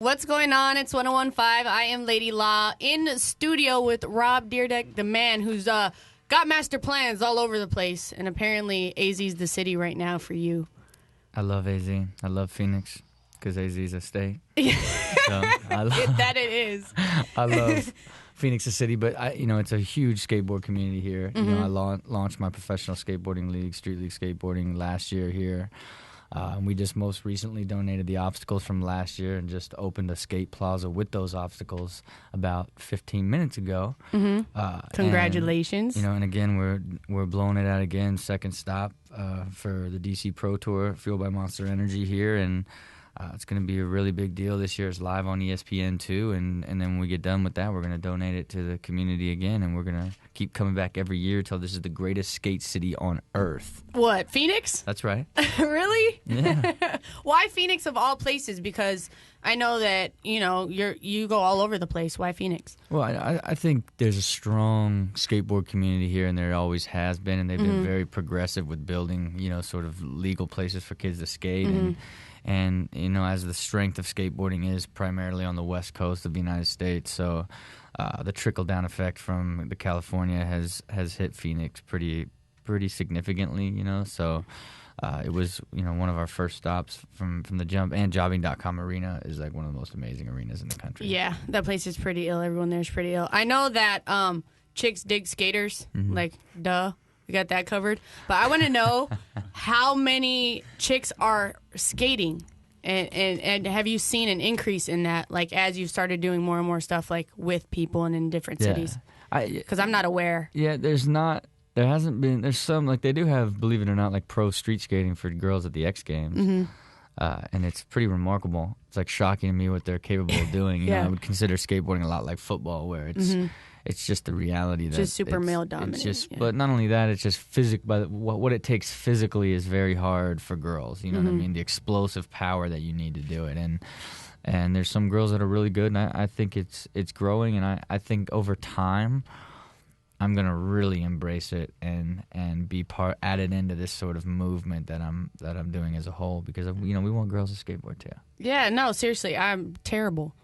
What's going on? It's 101.5. I am Lady Law in the studio with Rob Dyrdek, the man who's got master plans all over the place. And apparently AZ's the city right now for you. I love AZ. I love Phoenix because AZ is a state. So That it is. I love Phoenix, the city, but it's a huge skateboard community here. Mm-hmm. I launched my professional skateboarding league, Street League Skateboarding, last year here. And we just most recently donated the obstacles from last year and just opened a skate plaza with those obstacles about 15 minutes ago. Mm-hmm. Congratulations. And again, we're blowing it out again. Second stop for the DC Pro Tour, fueled by Monster Energy here, and it's going to be a really big deal this year. It's live on ESPN too, and then when we get done with that, we're going to donate it to the community again, and we're going to keep coming back every year till this is the greatest skate city on earth. What, Phoenix? That's right. Really? Yeah. Why Phoenix of all places? Because I know that you go all over the place. Why Phoenix? Well, I think there's a strong skateboard community here, and there always has been, and they've been very progressive with building sort of legal places for kids to skate. And as the strength of skateboarding is primarily on the west coast of the United States, so the trickle-down effect from the California has hit Phoenix pretty significantly, So it was, one of our first stops from the jump. And Jobbing.com Arena is like one of the most amazing arenas in the country. Yeah, that place is pretty ill. Everyone there is pretty ill. I know that chicks dig skaters, like, duh. We got that covered. But I want to know how many chicks are skating, and have you seen an increase in that, like, as you've started doing more and more stuff, like, with people and in different cities? Because I'm not aware. Yeah, there hasn't been, there's some, like, they do have, believe it or not, like, pro street skating for girls at the X Games. And it's pretty remarkable. It's, like, shocking to me what they're capable of doing. I would consider skateboarding a lot like football, where it's just the reality that just super male dominant. But not only that, it's just but what it takes physically is very hard for girls. You know what I mean? The explosive power that you need to do it, and there's some girls that are really good, and I think it's growing, and I think over time I'm gonna really embrace it and be added into this sort of movement that I'm doing as a whole, because we want girls to skateboard too. Yeah, no, seriously, I'm terrible.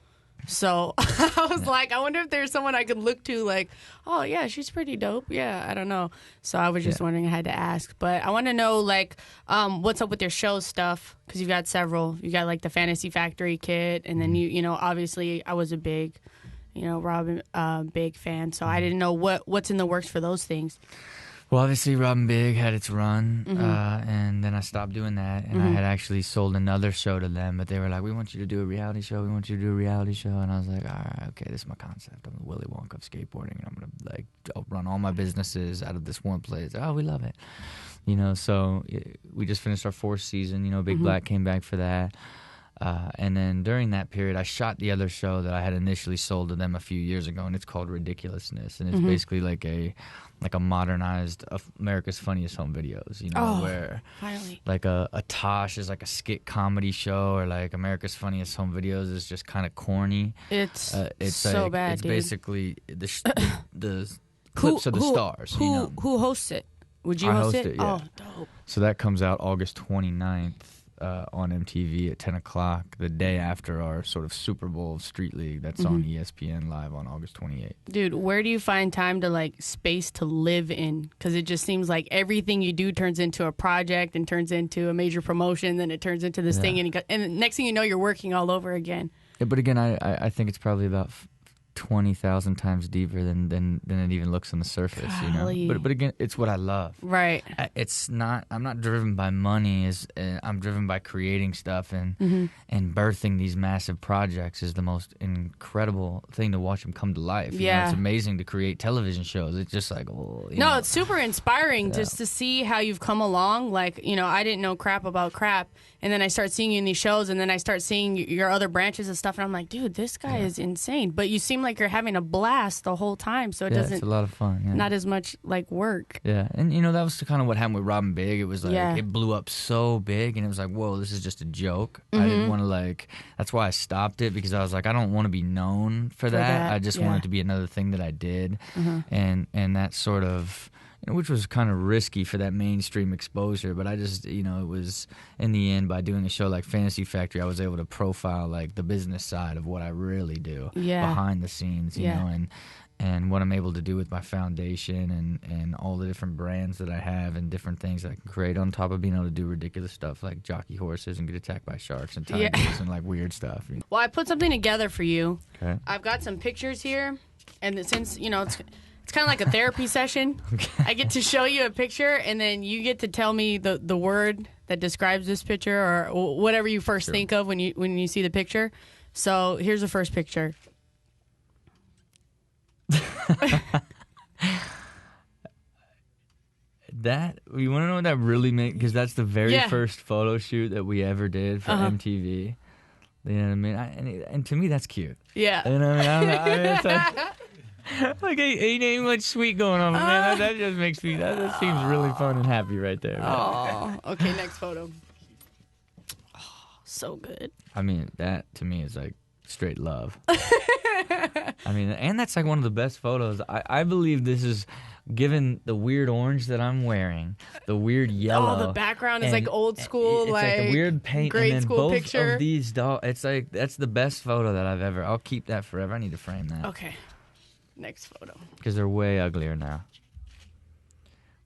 So I was like, I wonder if there's someone I could look to, like, oh, yeah, she's pretty dope. Yeah, I don't know. So I was just wondering, I had to ask. But I want to know, like, what's up with your show stuff? Because you've got several. You got, like, the Fantasy Factory kit. And then, obviously I was a big, Rob, big fan. So I didn't know what's in the works for those things. Well, obviously, Robin Big had its run, and then I stopped doing that, and I had actually sold another show to them, but they were like, we want you to do a reality show, and I was like, all right, okay, this is my concept. I'm the Willy Wonka of skateboarding, and I'm going to, like, I'll run all my businesses out of this one place. Oh, we love it. So we just finished our fourth season, Big Black came back for that. And then during that period, I shot the other show that I had initially sold to them a few years ago, and it's called Ridiculousness, and it's basically like a modernized America's Funniest Home Videos, where finally, like a Tosh is like a skit comedy show, or like America's Funniest Home Videos is just kind of corny. It's so like, bad. It's dude. basically the clips of the stars. Who hosts it? Would you host it? Yeah. Oh, dope. So that comes out August 29th. On MTV at 10 o'clock, the day after our sort of Super Bowl Street League that's on ESPN Live on August 28th. Dude, where do you find time to, like, space to live in? Because it just seems like everything you do turns into a project and turns into a major promotion, then it turns into this thing, and next thing you know, you're working all over again. Yeah, but again, I think it's probably about 20,000 times deeper than it even looks on the surface. Golly. But again, it's what I love. Right. I'm not driven by money. I'm driven by creating stuff and birthing these massive projects is the most incredible thing to watch them come to life. It's amazing to create television shows. It's just like, it's super inspiring just to see how you've come along. Like, I didn't know crap about crap, and then I start seeing you in these shows, and then I start seeing your other branches and stuff, and I'm like, dude, this guy is insane. But you seem like you're having a blast the whole time, so it doesn't. It's a lot of fun. Yeah. Not as much like work. Yeah, and that was kind of what happened with Robin Big. It was like it blew up so big, and it was like, whoa, this is just a joke. I didn't want to That's why I stopped it, because I was like, I don't want to be known for that. I just want it to be another thing that I did, and that sort of which was kind of risky for that mainstream exposure. But I just, it was in the end, by doing a show like Fantasy Factory, I was able to profile like the business side of what I really do behind the scenes, you know, and what I'm able to do with my foundation and all the different brands that I have and different things that I can create on top of being able to do ridiculous stuff like jockey horses and get attacked by sharks and tigers and like weird stuff. Well, I put something together for you. Okay. I've got some pictures here, and since, it's kind of like a therapy session. Okay. I get to show you a picture, and then you get to tell me the word that describes this picture or whatever you first think of when you see the picture. So here's the first picture. That, you want to know what that really meant? Because that's the very first photo shoot that we ever did for MTV. You know what I mean? And to me, that's cute. Yeah. You know what I mean? It's like, ain't much sweet going on, man. That just makes me, that seems really fun and happy right there. Oh, okay, next photo. Oh, so good. I mean, that to me is like straight love. I mean, and that's like one of the best photos. I believe this is, given the weird orange that I'm wearing, the weird yellow. Oh, the background is like old school, it's like the weird paint, grade and then school both picture. of these dolls. It's like, that's the best photo that I've ever. I'll keep that forever. I need to frame that. Okay, next photo. Because they're way uglier now.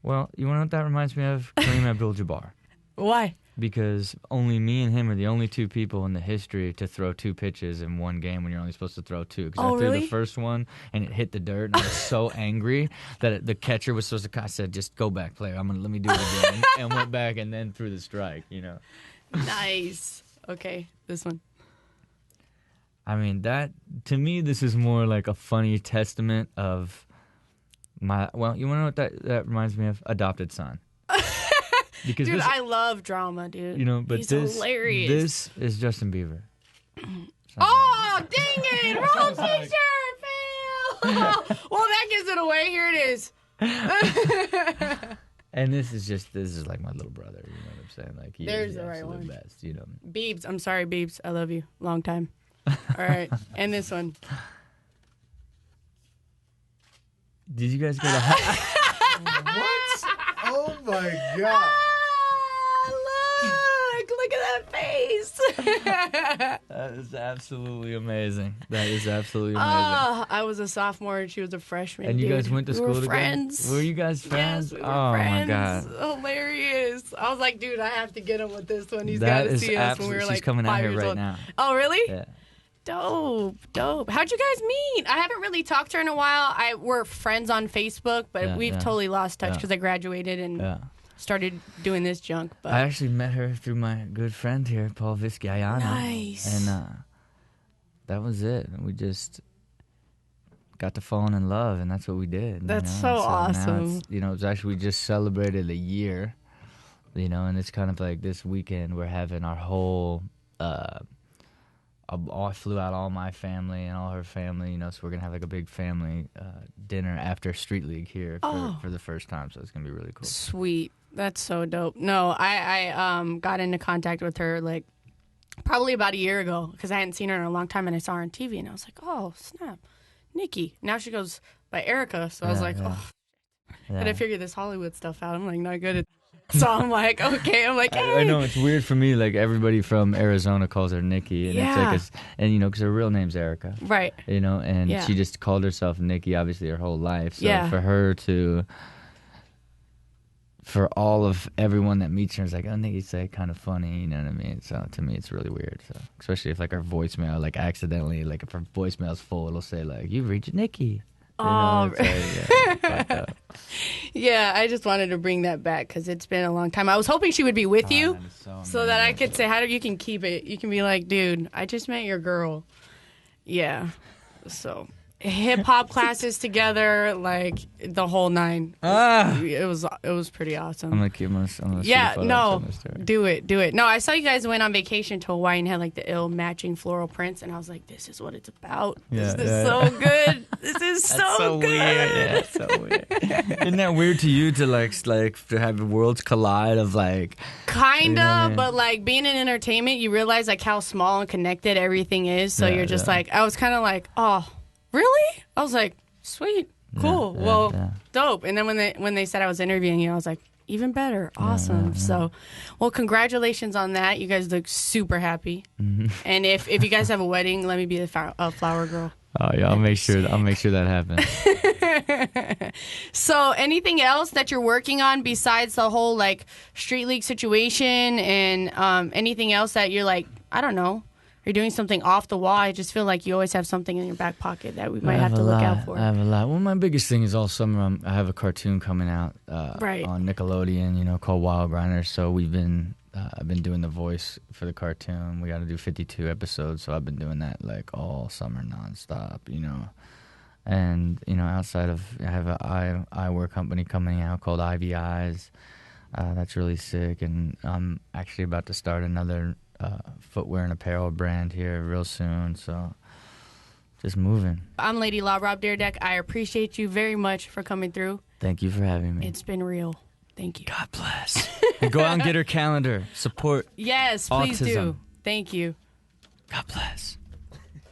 Well, you want to know what that reminds me of? Kareem Abdul-Jabbar. Why? Because only me and him are the only two people in the history to throw two pitches in one game when you're only supposed to throw two. Because I threw the first one and it hit the dirt, and I was so angry that the catcher was supposed to. I said, "Just go back, player. Let me do it again," and went back and then threw the strike. Nice. Okay, this one. I mean, that to me, this is more like a funny testament of my. Well, you want to know what that reminds me of? Adopted son. Because dude, I love drama, dude. But he's hilarious. This is Justin Bieber. Oh, dang it! Wrong picture, fail. Well, that gives it away. Here it is. And this is like my little brother. You know what I'm saying? Like, there's is the right one. Best, Biebs, I'm sorry, Biebs. I love you. Long time. All right, and this one. Did you guys go to? What? Oh my god! Look at that face. That is absolutely amazing. That is absolutely amazing. I was a sophomore and she was a freshman. And you dude. guys went to school together? Friends. Were you guys friends? Yes, we were oh friends. my god! Hilarious. I was like, dude, I have to get him with this one. He's got to see us when we were like She's coming 5 out here years right old. now. Oh, really? Yeah. Dope. How'd you guys meet? I haven't really talked to her in a while. We're friends on Facebook, but we've totally lost touch because I graduated and started doing this junk. But I actually met her through my good friend here, Paul Vizcayana. Nice. And that was it. We just got to falling in love, and that's what we did. That's so awesome. It's, it's actually, we just celebrated a year, and it's kind of like this weekend we're having our whole. I flew out all my family and all her family, so we're going to have like a big family dinner after Street League here for the first time, so it's going to be really cool. Sweet. That's so dope. No, I got into contact with her like probably about a year ago because I hadn't seen her in a long time, and I saw her on TV, and I was like, oh, snap, Nikki. Now she goes by Erica, so I was like, oh. And I figured this Hollywood stuff out. I'm like not good at so I'm like, okay. I'm like, hey. I know it's weird for me. Like everybody from Arizona calls her Nikki, and it's like, and because her real name's Erica, right? And she just called herself Nikki, obviously her whole life. So for her for all of everyone that meets her, it's like, oh, Nikki's like kind of funny, you know what I mean? So to me, it's really weird. So especially if like our voicemail, like accidentally, like if our voicemail's full, it'll say like, you've reached Nikki. Yeah, I just wanted to bring that back because it's been a long time. I was hoping she would be with you so that I could say, how do you can keep it? You can be like, dude, I just met your girl. Yeah. So hip hop classes together, like the whole nine. It was pretty awesome. I'm gonna do it. No, I saw you guys went on vacation to Hawaii and had like the ill matching floral prints, and I was like, this is what it's about. This is so good. This is so good. Weird. Yeah, it's so weird. Isn't that weird to you to like to have worlds collide of like? Kinda, but like being in entertainment, you realize like how small and connected everything is. So you're just like, I was kind of like, oh. Really? I was like, sweet. Cool. Yeah, Well, yeah. dope. And then when they said I was interviewing you, I was like, even better. Awesome. So, well, congratulations on that. You guys look super happy. Mm-hmm. And if you guys have a wedding, let me be the flower girl. Oh yeah, I'll make sure that happens. So, anything else that you're working on besides the whole like street league situation, and anything else that you're like, I don't know, you're doing something off the wall? I just feel like you always have something in your back pocket that we might have to look out for. I have a lot. Well, my biggest thing is all summer I have a cartoon coming out Right. on Nickelodeon, called Wild Grinders. So I've been doing the voice for the cartoon. We got to do 52 episodes, so I've been doing that like all summer nonstop, And outside of, I have an eyewear company coming out called Ivy Eyes. That's really sick, and I'm actually about to start another footwear and apparel brand here real soon. So just moving. I'm Lady Law, Rob Dyrdek. I appreciate you very much for coming through. Thank you for having me. It's been real. Thank you. God bless. And go out and get her calendar. Support. Yes, please do. autism. Thank you. God bless.